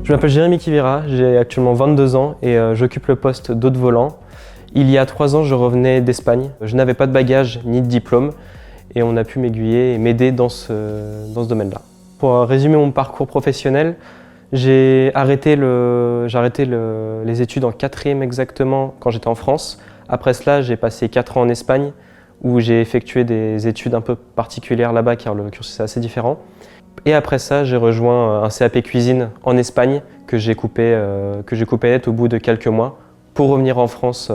Je m'appelle Jérémy Kivira, j'ai actuellement 22 ans et j'occupe le poste d'hôte volant. Il y a 3 ans, je revenais d'Espagne. Je n'avais pas de bagages ni de diplôme et on a pu m'aiguiller et m'aider dans ce domaine-là. Pour résumer mon parcours professionnel, j'ai arrêté les études en 4e exactement quand j'étais en France. Après cela, j'ai passé 4 ans en Espagne où j'ai effectué des études un peu particulières là-bas car le cursus est assez différent. Et après ça, j'ai rejoint un CAP cuisine en Espagne que j'ai coupé net au bout de quelques mois pour revenir en France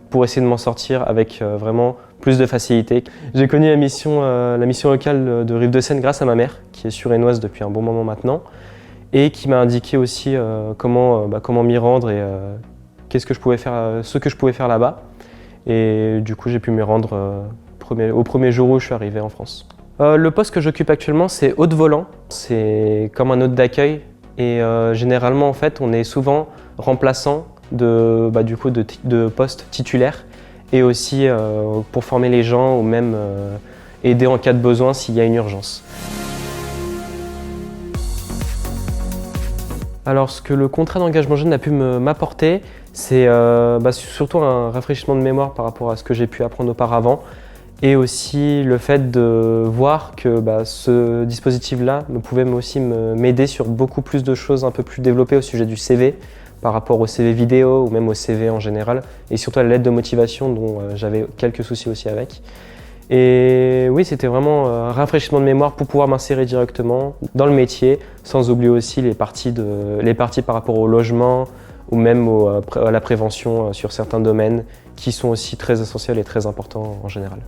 pour essayer de m'en sortir avec vraiment plus de facilité. J'ai connu la mission locale de Rive-de-Seine grâce à ma mère qui est suresnoise depuis un bon moment maintenant et qui m'a indiqué aussi comment m'y rendre et ce que je pouvais faire là-bas. Et du coup, j'ai pu m'y rendre au premier jour où je suis arrivé en France. Le poste que j'occupe actuellement, c'est hôte volant. C'est comme un hôte d'accueil et généralement, en fait, on est souvent remplaçant de postes titulaires et aussi pour former les gens ou même aider en cas de besoin s'il y a une urgence. Alors, ce que le contrat d'engagement jeune a pu m'apporter, c'est surtout un rafraîchissement de mémoire par rapport à ce que j'ai pu apprendre auparavant. Et aussi le fait de voir que ce dispositif-là pouvait aussi m'aider sur beaucoup plus de choses un peu plus développées au sujet du CV, par rapport au CV vidéo ou même au CV en général, et surtout à la lettre de motivation dont j'avais quelques soucis aussi avec. Et oui, c'était vraiment un rafraîchissement de mémoire pour pouvoir m'insérer directement dans le métier, sans oublier aussi les parties par rapport au logement ou même à la prévention sur certains domaines qui sont aussi très essentiels et très importants en général.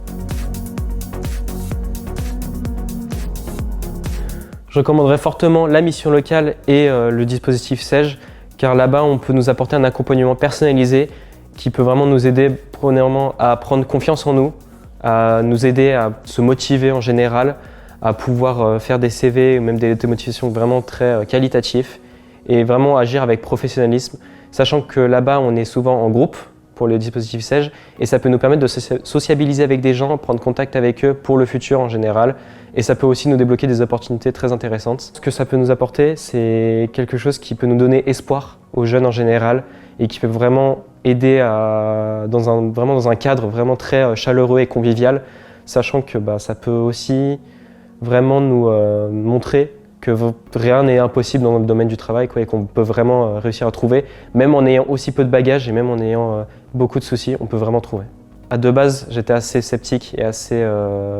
Je recommanderais fortement la mission locale et le dispositif SAIG, car là-bas on peut nous apporter un accompagnement personnalisé qui peut vraiment nous aider premièrement à prendre confiance en nous, à nous aider à se motiver en général, à pouvoir faire des CV ou même des lettres de motivation vraiment très qualitatifs et vraiment agir avec professionnalisme, sachant que là-bas on est souvent en groupe pour le dispositif SAIG et ça peut nous permettre de sociabiliser avec des gens, prendre contact avec eux pour le futur en général et ça peut aussi nous débloquer des opportunités très intéressantes. Ce que ça peut nous apporter, c'est quelque chose qui peut nous donner espoir aux jeunes en général et qui peut vraiment aider dans un cadre vraiment très chaleureux et convivial, sachant que ça peut aussi vraiment nous montrer que rien n'est impossible dans le domaine du travail et qu'on peut vraiment réussir à trouver, même en ayant aussi peu de bagages et même en ayant beaucoup de soucis, on peut vraiment trouver. De base, j'étais assez sceptique et assez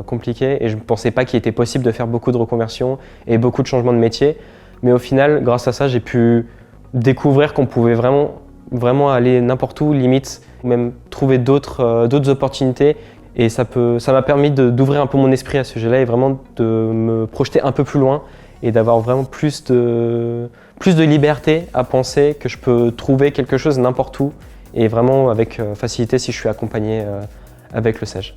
compliqué et je ne pensais pas qu'il était possible de faire beaucoup de reconversions et beaucoup de changements de métier, mais au final, grâce à ça, j'ai pu découvrir qu'on pouvait vraiment aller n'importe où, limite, même trouver d'autres opportunités. Et ça m'a permis d'ouvrir un peu mon esprit à ce sujet-là et vraiment de me projeter un peu plus loin et d'avoir vraiment plus de liberté à penser que je peux trouver quelque chose n'importe où et vraiment avec facilité si je suis accompagné avec le SAIG.